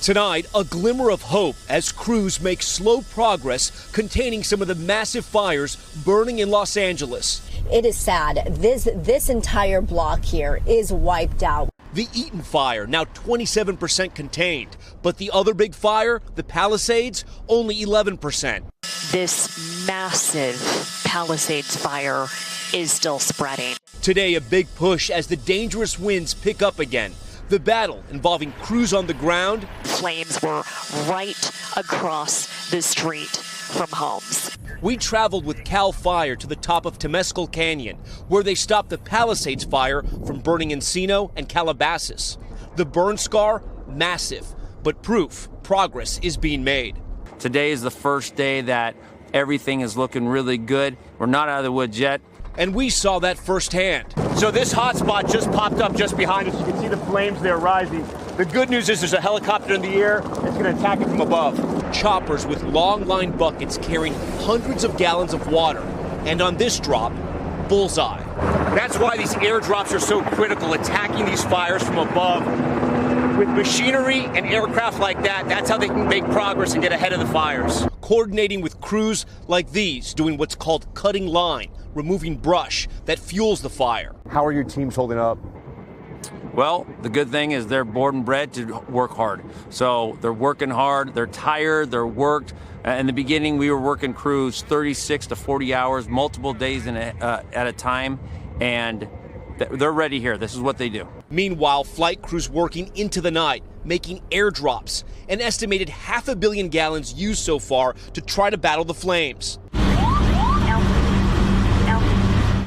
Tonight, a glimmer of hope as crews make slow progress containing some of the massive fires burning in Los Angeles. It is sad. This entire block here is wiped out. The Eaton fire, now 27% contained, but the other big fire, the Palisades, only 11%. This massive Palisades fire is still spreading. Today, a big push as the dangerous winds pick up again. The battle involving crews on the ground. Flames were right across the street from homes. We traveled with CAL FIRE to the top of Temescal Canyon, where they stopped the Palisades fire from burning Encino and Calabasas. The burn scar, massive, but proof progress is being made. Today is the first day that everything is looking really good. We're not out of the woods yet. And we saw that firsthand. So this hot spot just popped up just behind us. You can see the flames there rising. The good news is there's a helicopter in the air that's going to attack it from above. Choppers with long line buckets carrying hundreds of gallons of water. And on this drop, bullseye. That's why these airdrops are so critical, attacking these fires from above. With machinery and aircraft like that, that's how they can make progress and get ahead of the fires. Coordinating with crews like these, doing what's called cutting line, removing brush that fuels the fire. How are your teams holding up? Well, the good thing is they're born and bred to work hard. So they're working hard, they're tired, they're worked. In the beginning, we were working crews 36 to 40 hours, multiple days at a time, and they're ready here. This is what they do. Meanwhile, flight crews working into the night, making airdrops. An estimated 500 million gallons used so far to try to battle the flames.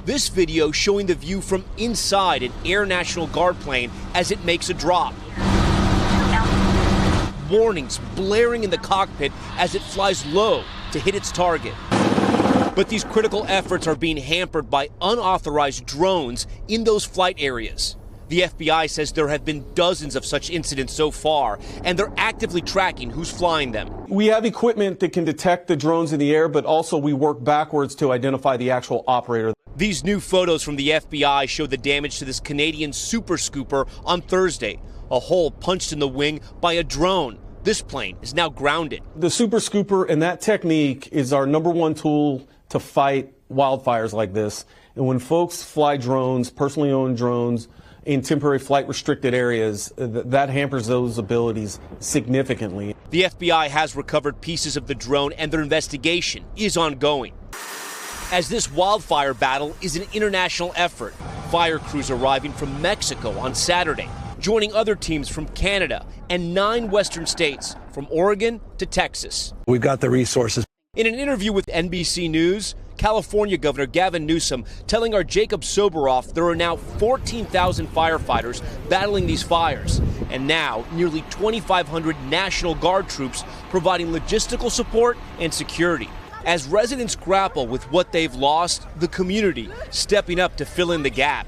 This video showing the view from inside an Air National Guard plane as it makes a drop. Warnings blaring in the cockpit as it flies low to hit its target. But these critical efforts are being hampered by unauthorized drones in those flight areas. The FBI says there have been dozens of such incidents so far, and they're actively tracking who's flying them. We have equipment that can detect the drones in the air, but also we work backwards to identify the actual operator. These new photos from the FBI show the damage to this Canadian Super Scooper on Thursday. A hole punched in the wing by a drone. This plane is now grounded. The Super Scooper and that technique is our #1 tool to fight wildfires like this. And when folks fly drones, personally owned drones, in temporary flight restricted areas, that hampers those abilities significantly. The FBI has recovered pieces of the drone and their investigation is ongoing. As this wildfire battle is an international effort, fire crews arriving from Mexico on Saturday, joining other teams from Canada and 9 western states, from Oregon to Texas. We've got the resources. In an interview with NBC News, California Governor Gavin Newsom telling our Jacob Soboroff there are now 14,000 firefighters battling these fires, and now nearly 2,500 National Guard troops providing logistical support and security. As residents grapple with what they've lost, the community stepping up to fill in the gap.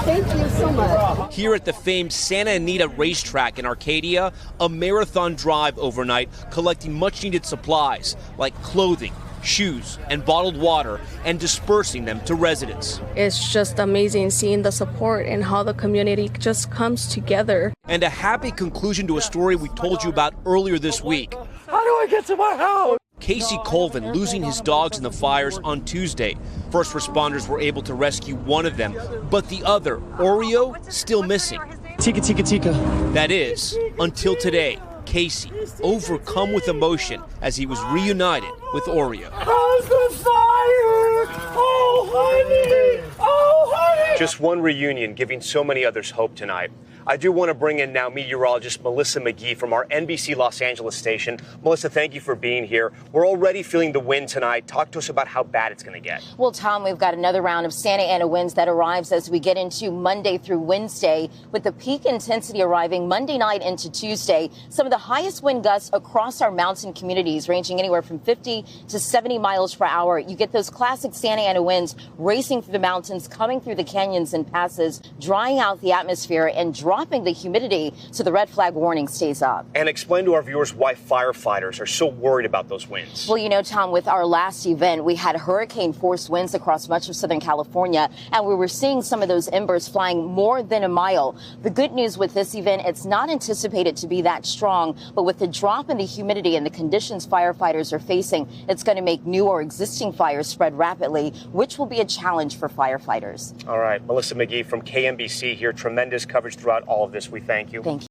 Thank you so much. Here at the famed Santa Anita racetrack in Arcadia, a marathon drive overnight collecting much-needed supplies like clothing, shoes, and bottled water and dispersing them to residents. It's just amazing seeing the support and how the community just comes together. And a happy conclusion to a story we told you about earlier this week. How do I get to my house? Casey Colvin losing his dogs in the fires on Tuesday. First responders were able to rescue one of them, but the other, Oreo, still missing. Tika, tika, tika. That is, until today, Casey, overcome with emotion as he was reunited with Oreo. How's the fire? Oh, honey! Oh, honey! Just one reunion giving so many others hope tonight. I do want to bring in now meteorologist Melissa McGee from our NBC Los Angeles station. Melissa, thank you for being here. We're already feeling the wind tonight. Talk to us about how bad it's going to get. Well, Tom, we've got another round of Santa Ana winds that arrives as we get into Monday through Wednesday, with the peak intensity arriving Monday night into Tuesday. Some of the highest wind gusts across our mountain communities, ranging anywhere from 50 to 70 miles per hour. You get those classic Santa Ana winds racing through the mountains, coming through the canyons and passes, drying out the atmosphere and drying dropping the humidity, so the red flag warning stays up. And explain to our viewers why firefighters are so worried about those winds. Well, you know, Tom, with our last event, we had hurricane-force winds across much of Southern California, and we were seeing some of those embers flying more than a mile. The good news with this event, it's not anticipated to be that strong, but with the drop in the humidity and the conditions firefighters are facing, it's going to make new or existing fires spread rapidly, which will be a challenge for firefighters. All right, Melissa McGee from KMBC here. Tremendous coverage throughout all of this. We thank you. Thank you.